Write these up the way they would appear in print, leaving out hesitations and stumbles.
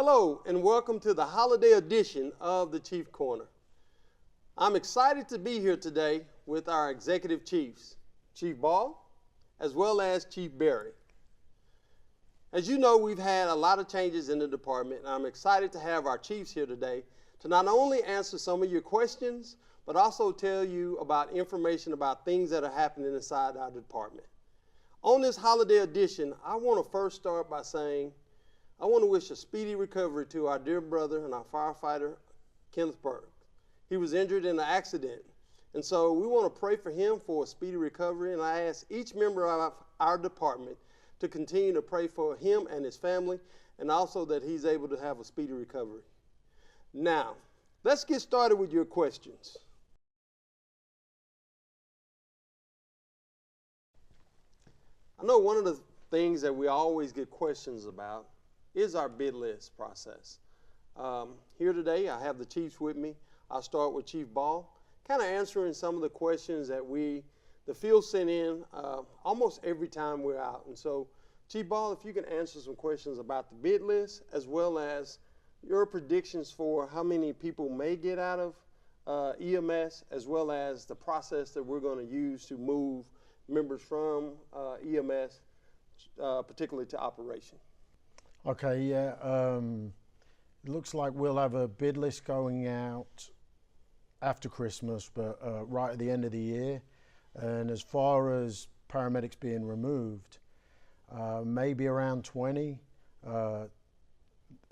Hello and welcome to the holiday edition of the Chief Corner. I'm excited to be here today with our executive chiefs, Chief Ball, as well as Chief Berry. As you know, we've had a lot of changes in the department, and I'm excited to have our chiefs here today to not only answer some of your questions, but also tell you about information about things that are happening inside our department. On this holiday edition, I want to first start by saying I want to wish a speedy recovery to our dear brother and our firefighter, Kenneth Burke. He was injured in an accident, and so we want to pray for him for a speedy recovery, and I ask each member of our department to continue to pray for him and his family, and also that he's able to have a speedy recovery. Now, let's get started with your questions. I know one of the things that we always get questions about is our bid list process. Here today, I have the chiefs with me. I'll start with Chief Ball, kind of answering some of the questions that the field sent in almost every time we're out. And so, Chief Ball, if you can answer some questions about the bid list, as well as your predictions for how many people may get out of EMS, as well as the process that we're going to use to move members from EMS, particularly to operation. Okay, yeah. It looks like we'll have a bid list going out after Christmas, but right at the end of the year. And as far as paramedics being removed, maybe around 20. I'm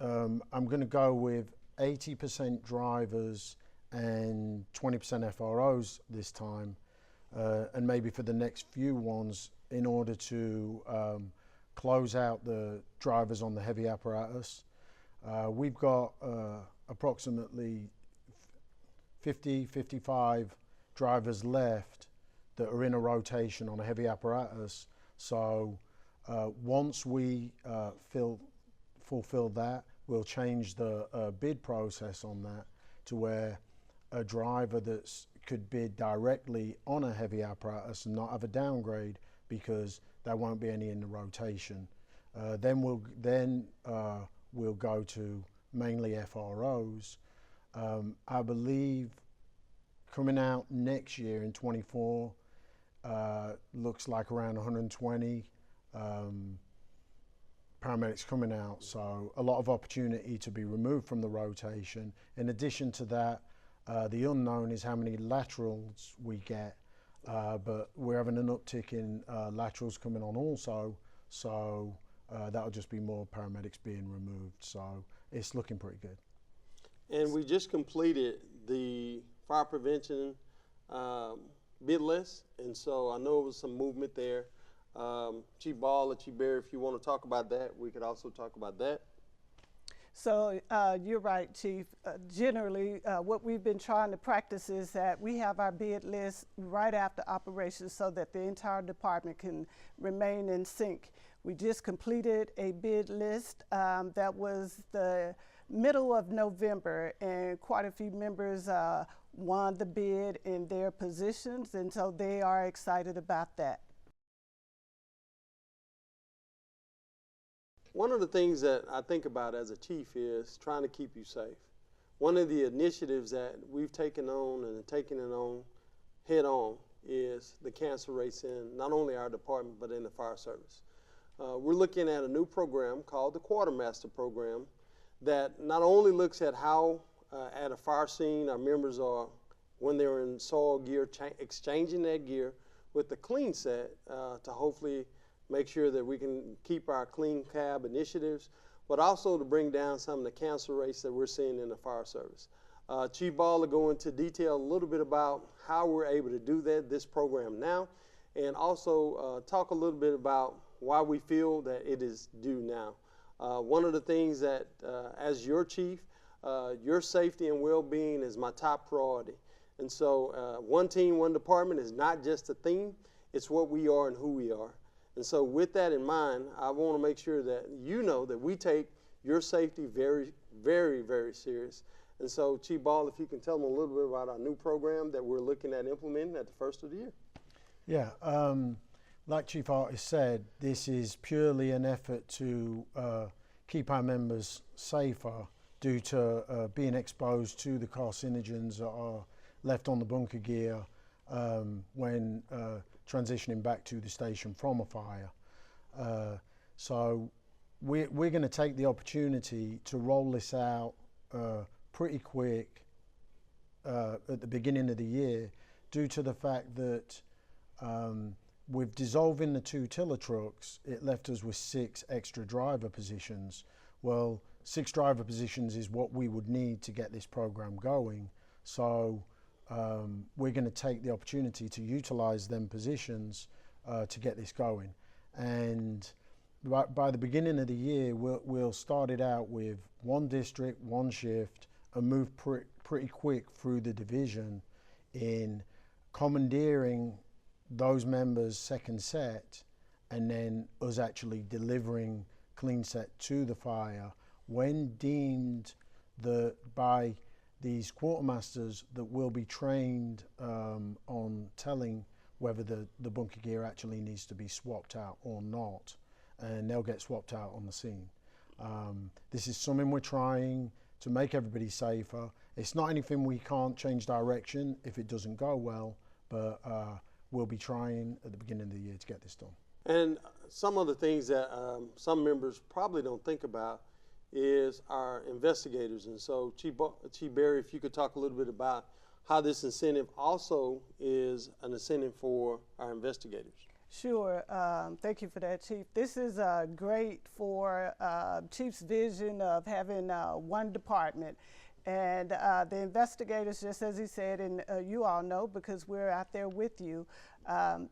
going to go with 80% drivers and 20% FROs this time, and maybe for the next few ones in order to close out the drivers on the heavy apparatus. We've got approximately 55 drivers left that are in a rotation on a heavy apparatus. So once we fulfill that, we'll change the bid process on that to where a driver could bid directly on a heavy apparatus and not have a downgrade, because there won't be any in the rotation. Then we'll go to mainly FROs. I believe coming out next year in 24 looks like around 120 paramedics coming out, so a lot of opportunity to be removed from the rotation. In addition to that, the unknown is how many laterals we get, but we're having an uptick in laterals coming on also, so that'll just be more paramedics being removed, so it's looking pretty good. And we just completed the fire prevention bid list, and so I know there was some movement there. Chief Ball or Chief Berry, if you want to talk about that, we could also talk about that. So you're right, Chief. Generally, what we've been trying to practice is that we have our bid list right after operations so that the entire department can remain in sync. We just completed a bid list that was the middle of November, and quite a few members won the bid in their positions, and so they are excited about that. One of the things that I think about as a chief is trying to keep you safe. One of the initiatives that we've taken on and taken it on head on is the cancer rates in not only our department but in the fire service. We're looking at a new program called the Quartermaster Program that not only looks at how at a fire scene our members are, when they're in soil gear, exchanging that gear with the clean set to hopefully make sure that we can keep our clean cab initiatives, but also to bring down some of the cancer rates that we're seeing in the fire service. Chief Ball will go into detail a little bit about how we're able to do this program now, and also talk a little bit about why we feel that it is due now. One of the things that, as your chief, your safety and well-being is my top priority. And so one team, one department is not just a theme, it's what we are and who we are. And so with that in mind, I want to make sure that you know that we take your safety very, very, very serious. And so, Chief Ball, if you can tell them a little bit about our new program that we're looking at implementing at the first of the year. Yeah, like Chief Artis said, this is purely an effort to keep our members safer due to being exposed to the carcinogens that are left on the bunker gear when transitioning back to the station from a fire. So we're going to take the opportunity to roll this out pretty quick at the beginning of the year, due to the fact that with dissolving the 2 tiller trucks, it left us with 6 extra driver positions. Well, 6 driver positions is what we would need to get this program going. So we're going to take the opportunity to utilize them positions to get this going. And by the beginning of the year, we'll start it out with 1 district, 1 shift, and move pretty quick through the division in commandeering those members' second set, and then us actually delivering clean set to the fire when deemed by these quartermasters that will be trained on telling whether the bunker gear actually needs to be swapped out or not, and they'll get swapped out on the scene. This is something we're trying to make everybody safer. It's not anything we can't change direction if it doesn't go well, but we'll be trying at the beginning of the year to get this done. And some of the things that some members probably don't think about is our investigators. And so Chief Berry, if you could talk a little bit about how this incentive also is an incentive for our investigators. Sure. Thank you for that, Chief. This is great for Chief's vision of having 1 department. And the investigators, just as he said, and you all know because we're out there with you,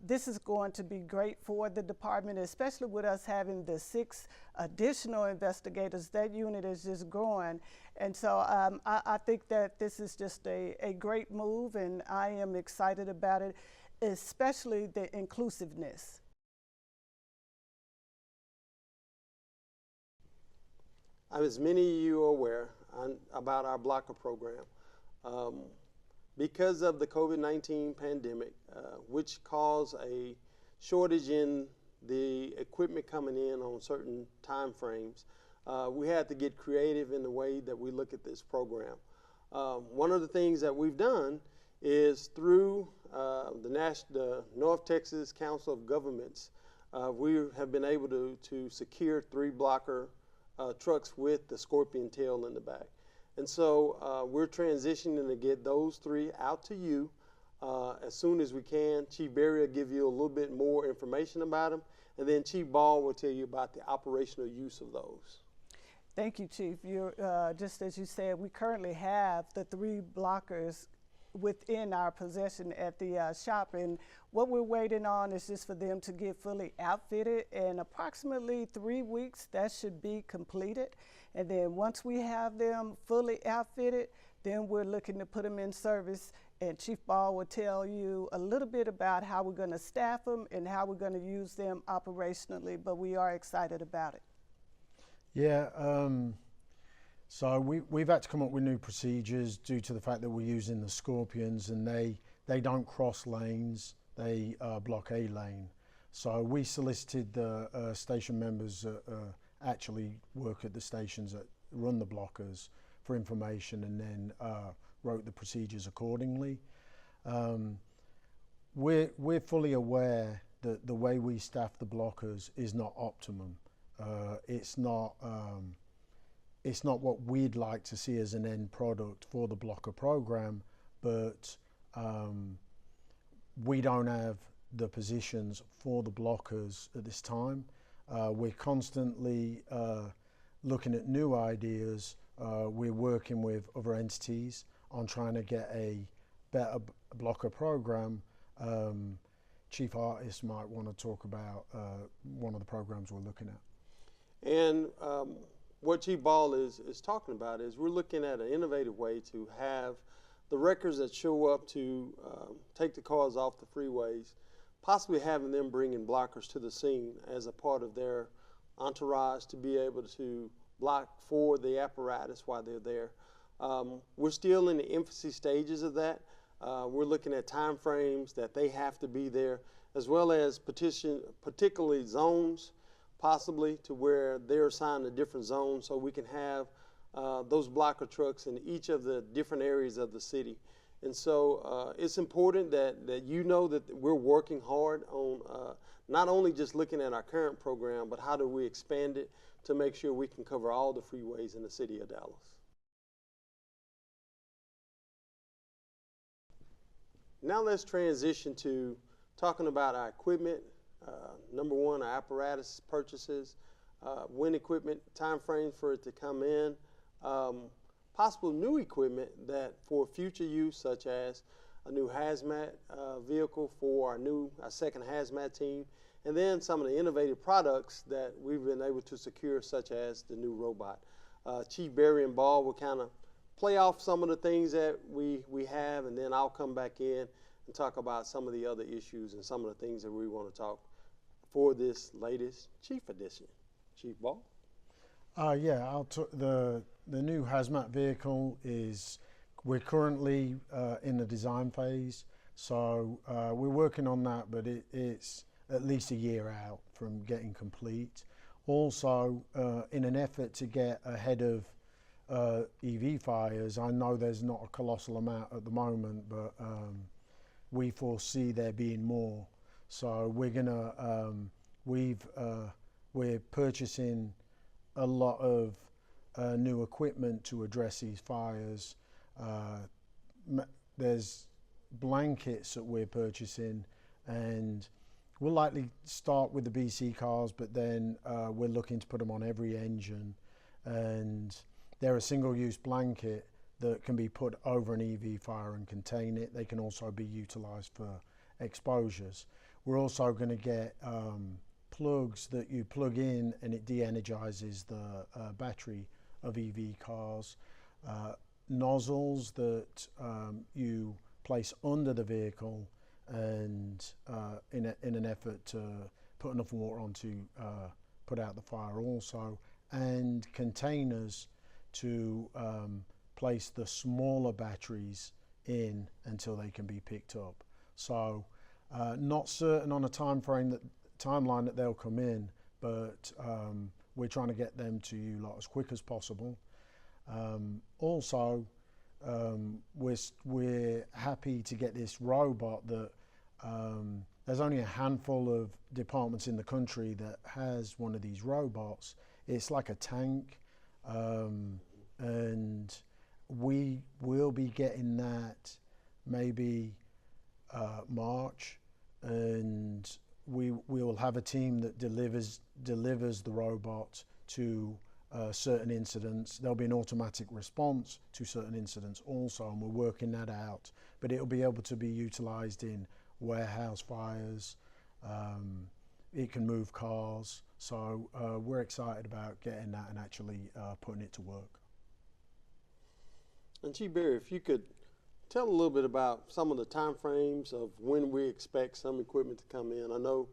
this is going to be great for the department, especially with us having the 6 additional investigators. That unit is just growing. And so I think that this is just a great move, and I am excited about it, especially the inclusiveness. As many of you are aware about our blocker program, because of the COVID-19 pandemic, which caused a shortage in the equipment coming in on certain time frames, we had to get creative in the way that we look at this program. One of the things that we've done is through the North Texas Council of Governments, we have been able to secure 3 blocker trucks with the scorpion tail in the back. And so we're transitioning to get those 3 out to you as soon as we can. Chief Berry will give you a little bit more information about them, and then Chief Ball will tell you about the operational use of those. Thank you, Chief. You're, just as you said, we currently have the 3 blockers within our possession at the shop, and what we're waiting on is just for them to get fully outfitted, and approximately 3 weeks that should be completed. And then once we have them fully outfitted, then we're looking to put them in service, and Chief Ball will tell you a little bit about how we're going to staff them and how we're going to use them operationally, but we are excited about it. Yeah, so we've had to come up with new procedures due to the fact that we're using the Scorpions, and they don't cross lanes, they block a lane. So we solicited the station members that actually work at the stations that run the blockers for information, and then wrote the procedures accordingly. We're fully aware that the way we staff the blockers is not optimum. It's not what we'd like to see as an end product for the blocker program, but we don't have the positions for the blockers at this time. We're constantly looking at new ideas. We're working with other entities on trying to get a better blocker program. Chief Artist might want to talk about one of the programs we're looking at. And what Chief Ball is talking about is we're looking at an innovative way to have the wreckers that show up to take the cars off the freeways, possibly having them bringing blockers to the scene as a part of their entourage to be able to block for the apparatus while they're there. We're still in the infancy stages of that. We're looking at time frames that they have to be there, as well as particularly zones possibly to where they're assigned a different zone so we can have those blocker trucks in each of the different areas of the city. And so it's important that you know that we're working hard on not only just looking at our current program, but how do we expand it to make sure we can cover all the freeways in the city of Dallas. Now let's transition to talking about our equipment. Number one, our apparatus purchases, when equipment, time frames for it to come in, possible new equipment that for future use, such as a new hazmat vehicle for our second hazmat team, and then some of the innovative products that we've been able to secure, such as the new robot. Chief Barry and Ball will kind of play off some of the things that we have, and then I'll come back in and talk about some of the other issues and some of the things that we want to talk for this latest Chief edition. Chief Ball? Yeah, the new hazmat vehicle we're currently in the design phase, so we're working on that, but it's at least a year out from getting complete. Also, in an effort to get ahead of EV fires, I know there's not a colossal amount at the moment, but we foresee there being more. So we're purchasing a lot of new equipment to address these fires. There's blankets that we're purchasing, and we'll likely start with the BC cars, but then we're looking to put them on every engine. And they're a single-use blanket that can be put over an EV fire and contain it. They can also be utilized for exposures. We're also going to get plugs that you plug in and it de-energizes the battery of EV cars. Nozzles that you place under the vehicle and in an effort to put enough water on to put out the fire also, and containers to place the smaller batteries in until they can be picked up. So not certain on a timeline that they'll come in, but we're trying to get them to you lot as quick as possible. Also, we're happy to get this robot that there's only a handful of departments in the country that has one of these robots. It's like a tank, and we will be getting that maybe March, and we will have a team that delivers the robot to certain incidents. There'll be an automatic response to certain incidents also, and we're working that out. But it'll be able to be utilized in warehouse fires. It can move cars. So we're excited about getting that and actually putting it to work. And Chief Barry, if you could tell a little bit about some of the time frames of when we expect some equipment to come in. I know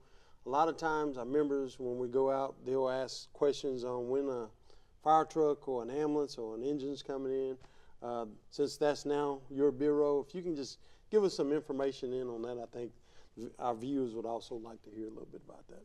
a lot of times our members, when we go out, they'll ask questions on when a fire truck or an ambulance or an engine's coming in. Since that's now your bureau, if you can just give us some information in on that, I think our viewers would also like to hear a little bit about that.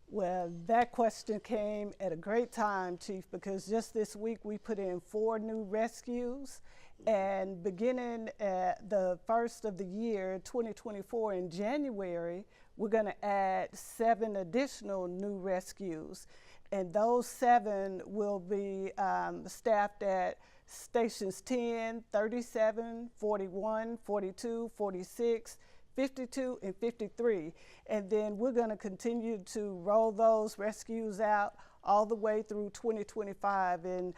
Well, that question came at a great time, Chief, because just this week we put in 4 new rescues, and beginning at the first of the year, 2024 in January, we're going to add 7 additional new rescues, and those 7 will be staffed at stations 10, 37, 41, 42, 46, 52, and 53. And then we're going to continue to roll those rescues out all the way through 2025. And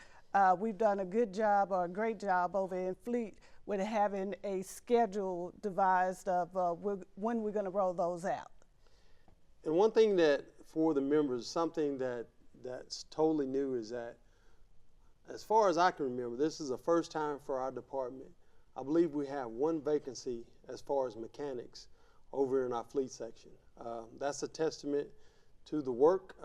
we've done a good job, or a great job over in Fleet with having a schedule devised of when we're going to roll those out. And one thing that for the members, something that's totally new is that, as far as I can remember, this is the first time for our department. I believe we have 1 vacancy as far as mechanics over in our fleet section. That's a testament to the work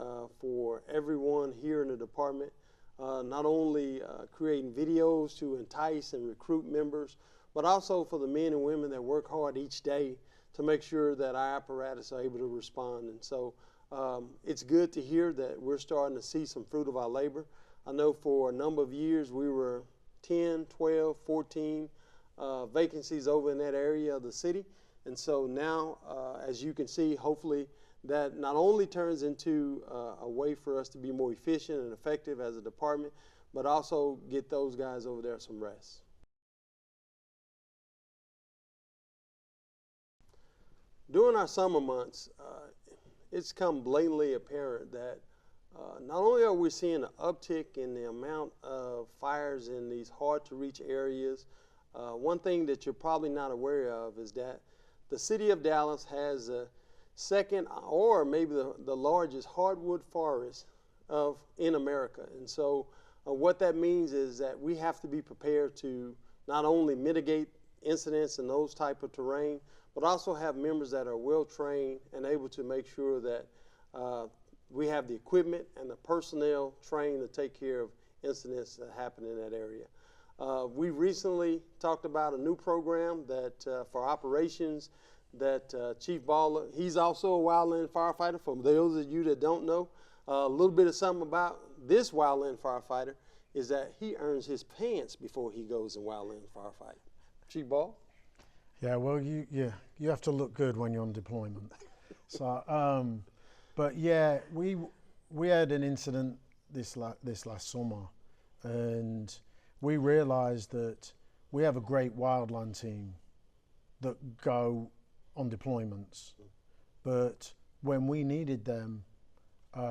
for everyone here in the department, not only creating videos to entice and recruit members, but also for the men and women that work hard each day to make sure that our apparatus are able to respond. And so It's good to hear that we're starting to see some fruit of our labor. I know for a number of years we were 10, 12, 14 vacancies over in that area of the city. And so now, as you can see, hopefully that not only turns into a way for us to be more efficient and effective as a department, but also get those guys over there some rest. During our summer months, it's come blatantly apparent that not only are we seeing an uptick in the amount of fires in these hard-to-reach areas, one thing that you're probably not aware of is that the city of Dallas has a second or maybe the largest hardwood forest in America. And so what that means is that we have to be prepared to not only mitigate incidents in those type of terrain, but also have members that are well trained and able to make sure that we have the equipment and the personnel trained to take care of incidents that happen in that area. We recently talked about a new program that for operations that Chief Baller, he's also a wildland firefighter. For those of you that don't know, a little bit of something about this wildland firefighter is that he earns his pants before he goes in wildland firefighting. Chief Ball? Yeah, well, you have to look good when you're on deployment. So, but yeah, we had an incident this last summer, and we realized that we have a great wildland team that go on deployments, but when we needed them,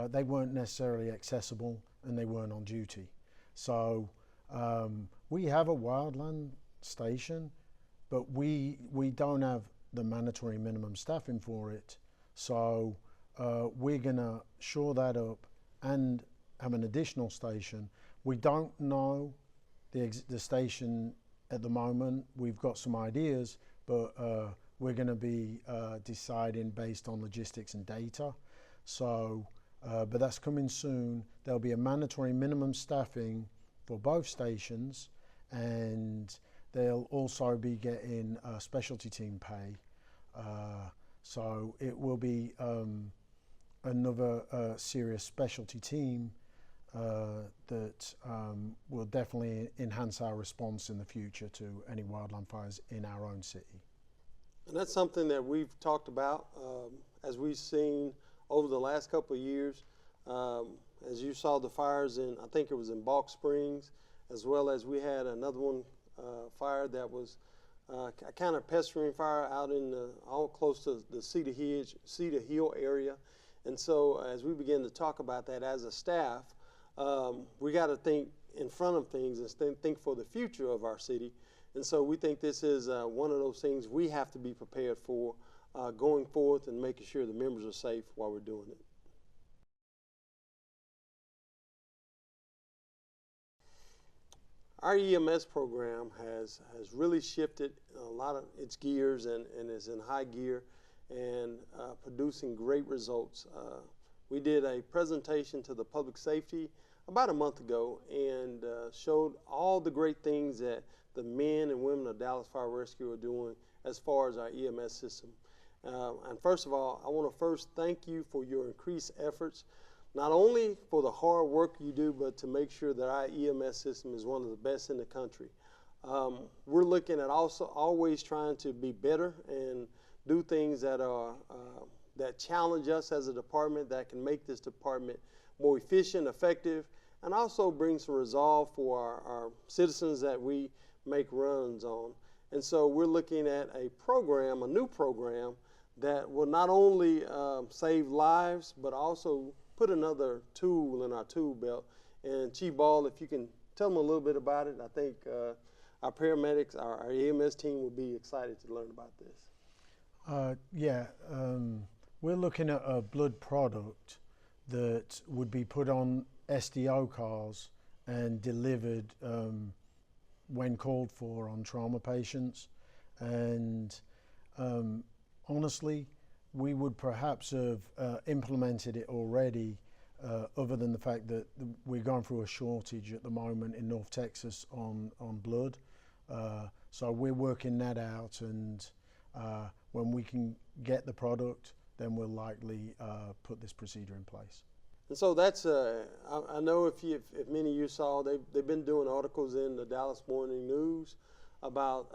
they weren't necessarily accessible and they weren't on duty. So we have a wildland station, but we don't have the mandatory minimum staffing for it. So we're gonna shore that up and have an additional station. We don't know the station at the moment. We've got some ideas, but we're gonna be deciding based on logistics and data. So, but that's coming soon. There'll be a mandatory minimum staffing for both stations, and they'll also be getting specialty team pay. So it will be another serious specialty team that will definitely enhance our response in the future to any wildland fires in our own city. And that's something that we've talked about as we've seen over the last couple of years. As you saw the fires in, I think it was in Balk Springs, as well as we had another one fire that was a kind of pestering fire out in all close to the Cedar Hill area. And so as we begin to talk about that as a staff, we got to think in front of things and think for the future of our city. And so we think this is one of those things we have to be prepared for going forth and making sure the members are safe while we're doing it. Our EMS program has really shifted a lot of its gears and is in high gear and producing great results. We did a presentation to the public safety about a month ago and showed all the great things that the men and women of Dallas Fire Rescue are doing as far as our EMS system. And first of all, I want to first thank you for your increased efforts, not only for the hard work you do, but to make sure that our EMS system is one of the best in the country. We're looking at also always trying to be better and do things that are that challenge us as a department, that can make this department more efficient, effective, and also bring some resolve for our citizens that we make runs on. And so we're looking at a program, a new program, that will not only save lives, but also put another tool in our tool belt. And Chief Ball, if you can tell them a little bit about it, I think our paramedics, our EMS team will be excited to learn about this. We're looking at a blood product that would be put on SDO cars and delivered when called for on trauma patients. And honestly, we would perhaps have implemented it already, other than the fact that we're going through a shortage at the moment in North Texas on blood. So we're working that out, and when we can get the product, then we'll likely put this procedure in place. And so that's, I know if many of you saw, they've been doing articles in the Dallas Morning News about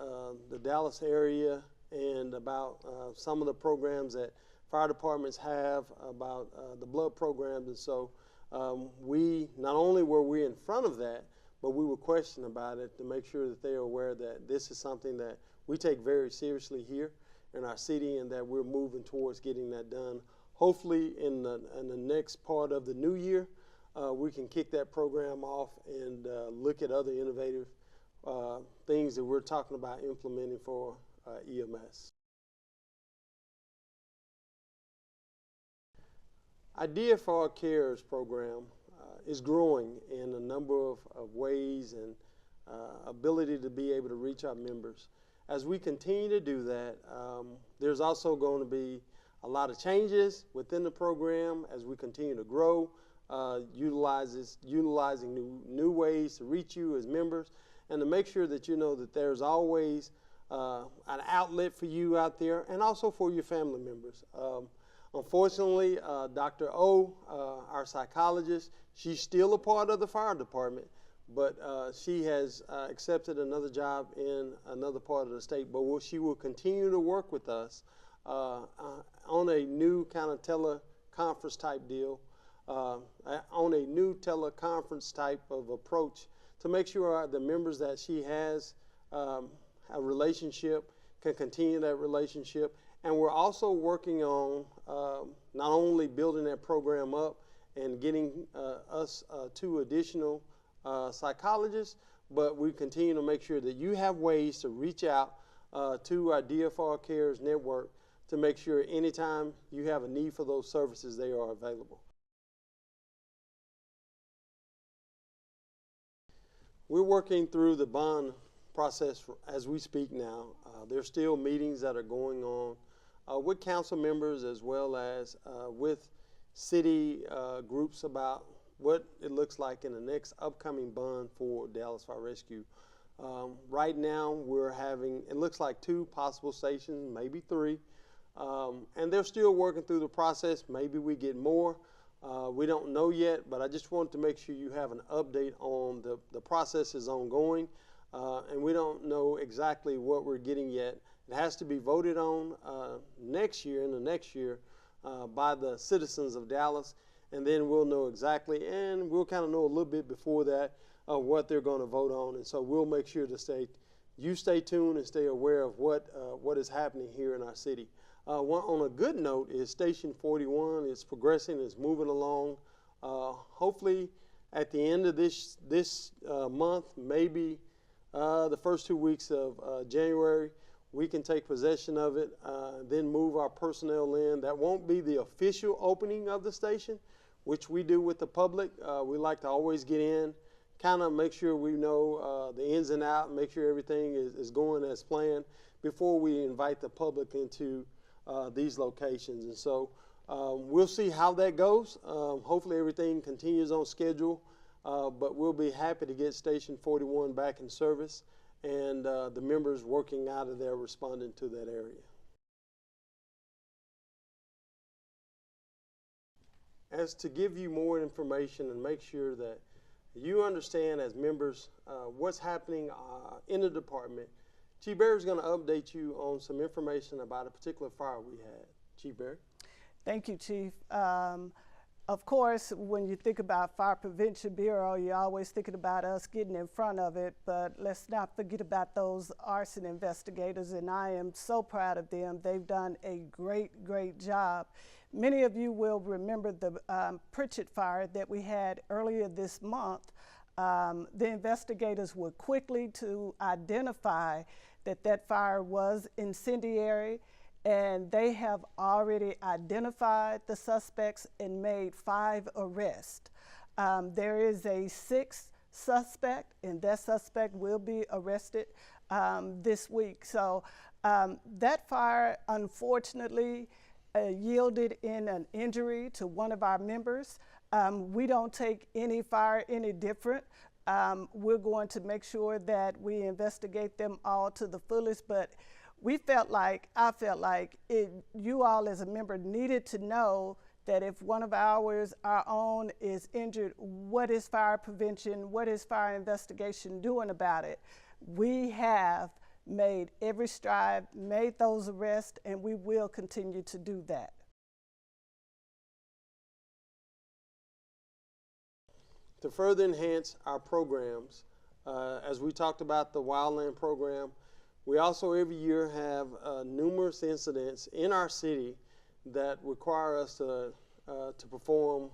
the Dallas area and about some of the programs that fire departments have about the blood programs. And so we, not only were we in front of that, but we were questioning about it to make sure that they are aware that this is something that we take very seriously here in our city and that we're moving towards getting that done. Hopefully in the next part of the new year, we can kick that program off and look at other innovative things that we're talking about implementing for EMS. Our DFR Cares program is growing in a number of ways and ability to be able to reach our members. As we continue to do that, there's also going to be a lot of changes within the program as we continue to grow, utilizing new ways to reach you as members, and to make sure that you know that there's always an outlet for you out there and also for your family members. Unfortunately, Dr. O, our psychologist, she's still a part of the fire department, but she has accepted another job in another part of the state, but she will continue to work with us on a new kind of teleconference type deal, on a new teleconference type of approach to make sure the members that she has a relationship can continue that relationship. And we're also working on not only building that program up and getting us 2 additional psychologists, but we continue to make sure that you have ways to reach out to our DFR Cares network to make sure anytime you have a need for those services, they are available. We're working through the bond process as we speak now. There's still meetings that are going on with council members as well as with city groups about what it looks like in the next upcoming bond for Dallas Fire Rescue. Right now we're having, it looks like 2 possible stations, maybe 3, and they're still working through the process. Maybe we get more. We don't know yet, but I just want to make sure you have an update on the process is ongoing, and we don't know exactly what we're getting yet. It has to be voted on next year, in the next year, by the citizens of Dallas, and then we'll know exactly, and we'll kind of know a little bit before that what they're going to vote on. And so we'll make sure to stay tuned and stay aware of what is happening here in our city. On a good note is Station 41 is progressing, it's moving along. Hopefully at the end of this month, maybe the first 2 weeks of January, we can take possession of it, then move our personnel in. That won't be the official opening of the station, which we do with the public. We like to always get in, kind of make sure we know the ins and outs, make sure everything is going as planned before we invite the public into these locations. And so we'll see how that goes. Hopefully everything continues on schedule, but we'll be happy to get Station 41 back in service and the members working out of there responding to that area. As to give you more information and make sure that you understand as members what's happening in the department, Chief Barry is going to update you on some information about a particular fire we had. Chief Barry. Thank you, Chief. Of course, when you think about Fire Prevention Bureau, you're always thinking about us getting in front of it, but let's not forget about those arson investigators, and I am so proud of them. They've done a great job. Many of you will remember the Pritchett fire that we had earlier this month. The investigators were quickly to identify that fire was incendiary, and they have already identified the suspects and made 5 arrests. There is a 6th suspect, and that suspect will be arrested this week. So that fire, unfortunately, yielded in an injury to one of our members. We don't take any fire any different. We're going to make sure that we investigate them all to the fullest, but I felt like you all as a member needed to know that if one of our own is injured, what is fire prevention, what is fire investigation doing about it? We have made every stride, made those arrests, and we will continue to do that. To further enhance our programs, as we talked about the wildland program, we also every year have numerous incidents in our city that require us to perform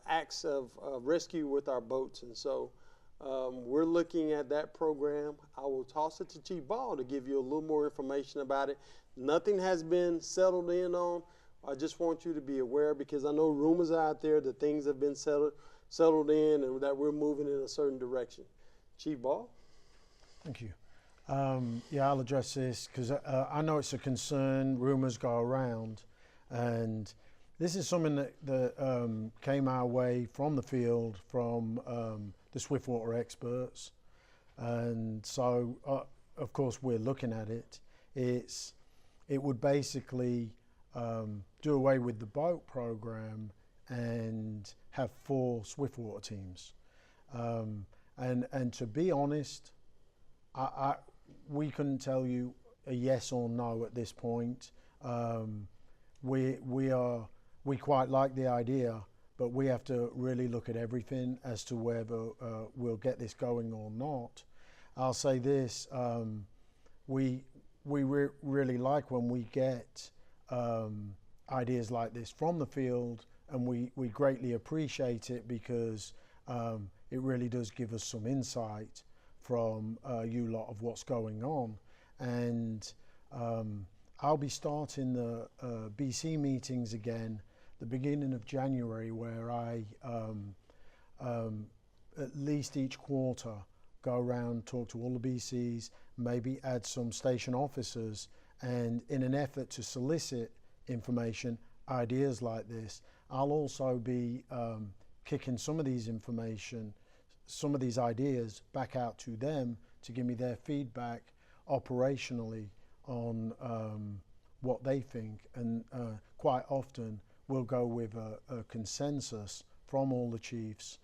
acts of rescue with our boats. And so we're looking at that program. I will toss it to Chief Ball to give you a little more information about it. Nothing has been settled in on. I just want you to be aware, because I know rumors out there that things have been settled in and that we're moving in a certain direction. Chief Ball? Thank you. Yeah, I'll address this because I know it's a concern. Rumors go around, and this is something that came our way from the field, from the Swiftwater experts, and so of course we're looking at it. It would basically do away with the boat program and have 4 Swiftwater teams, and to be honest, we couldn't tell you a yes or no at this point. We quite like the idea, but we have to really look at everything as to whether we'll get this going or not. I'll say this: we really like when we get ideas like this from the field, and we greatly appreciate it because it really does give us some insight from you lot of what's going on. And I'll be starting the BC meetings again the beginning of January, where I at least each quarter go around, talk to all the BCs, maybe add some station officers, and in an effort to solicit information, ideas like this, I'll also be kicking some of these ideas back out to them to give me their feedback operationally on what they think, and quite often we'll go with a consensus from all the chiefs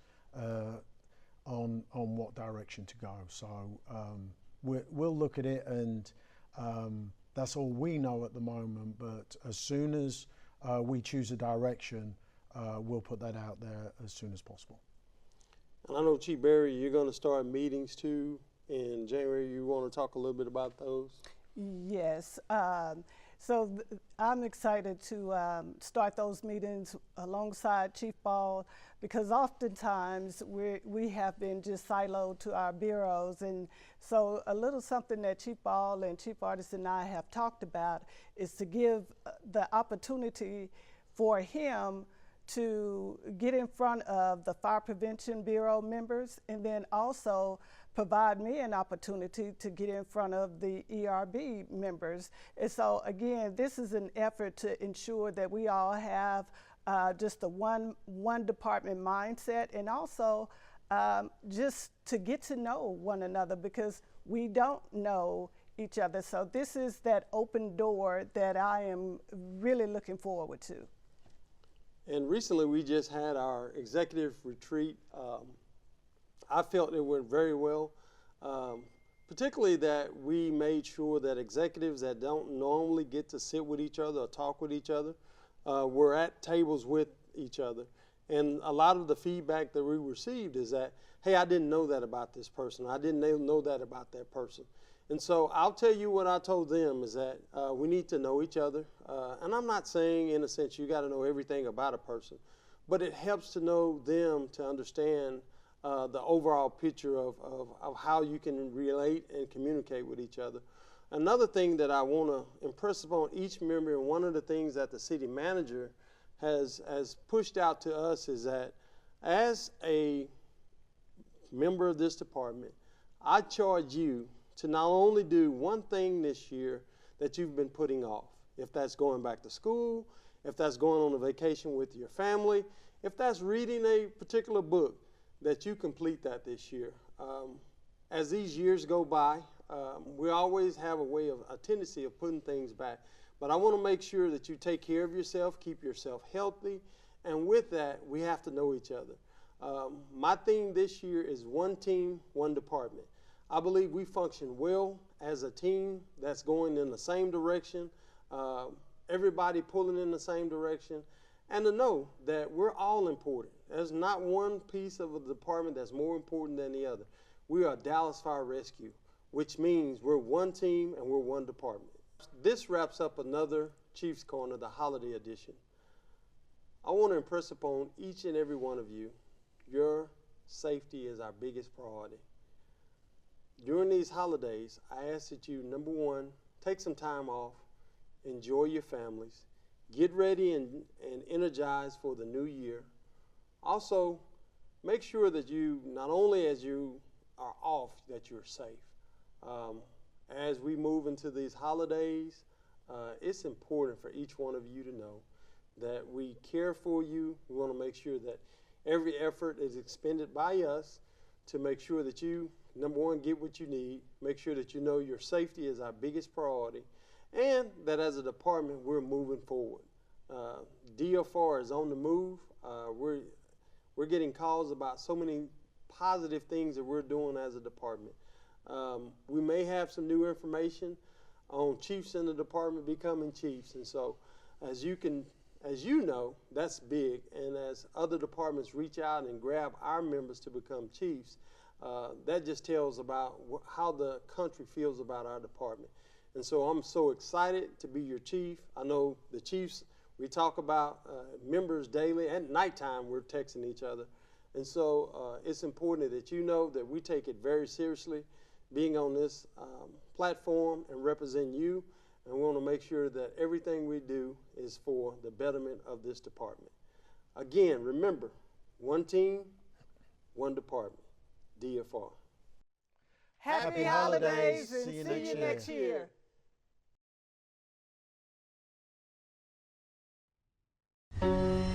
on what direction to go. So we'll look at it, and that's all we know at the moment, but as soon as we choose a direction, we'll put that out there as soon as possible. And I know, Chief Berry, you're going to start meetings too in January. You want to talk a little bit about those? Yes. So I'm excited to start those meetings alongside Chief Ball, because oftentimes we have been just siloed to our bureaus. And so a little something that Chief Ball and Chief Artis and I have talked about is to give the opportunity for him to get in front of the Fire Prevention Bureau members, and then also provide me an opportunity to get in front of the ERB members. And so again, this is an effort to ensure that we all have just a one department mindset, and also just to get to know one another, because we don't know each other. So this is that open door that I am really looking forward to. And recently we just had our executive retreat. I felt it went very well, particularly that we made sure that executives that don't normally get to sit with each other or talk with each other were at tables with each other. And a lot of the feedback that we received is that, hey, I didn't know that about this person. I didn't know that about that person. And so I'll tell you what I told them is that we need to know each other. And I'm not saying, in a sense, you got to know everything about a person, but it helps to know them to understand the overall picture of how you can relate and communicate with each other. Another thing that I want to impress upon each member, and one of the things that the city manager has pushed out to us, is that as a member of this department, I charge you to not only do one thing this year that you've been putting off, if that's going back to school, if that's going on a vacation with your family, if that's reading a particular book, that you complete that this year. As these years go by, We always have a tendency of putting things back. But I want to make sure that you take care of yourself, keep yourself healthy, and with that, we have to know each other. My theme this year is one team, one department. I believe we function well as a team that's going in the same direction, everybody pulling in the same direction, and to know that we're all important. There's not one piece of a department that's more important than the other. We are Dallas Fire Rescue, which means we're one team and we're one department. This wraps up another Chiefs Corner, the holiday edition. I want to impress upon each and every one of you, your safety is our biggest priority. During these holidays, I ask that you, number one, take some time off, enjoy your families, get ready and energized for the new year. Also, make sure that you, not only as you are off, that you're safe. As we move into these holidays, it's important for each one of you to know that we care for you. We want to make sure that every effort is expended by us to make sure that you, number one, get what you need, make sure that you know your safety is our biggest priority, and that as a department, we're moving forward. DFR is on the move. We're getting calls about so many positive things that we're doing as a department. We may have some new information on chiefs in the department becoming chiefs, and so as you know, that's big. And as other departments reach out and grab our members to become chiefs, that just tells about how the country feels about our department. And so I'm so excited to be your chief. I know the chiefs, we talk about members daily. At nighttime, we're texting each other. And so it's important that you know that we take it very seriously, being on this platform and represent you. And we want to make sure that everything we do is for the betterment of this department. Again, remember, one team, one department, DFR. Happy holidays and see you next year. year.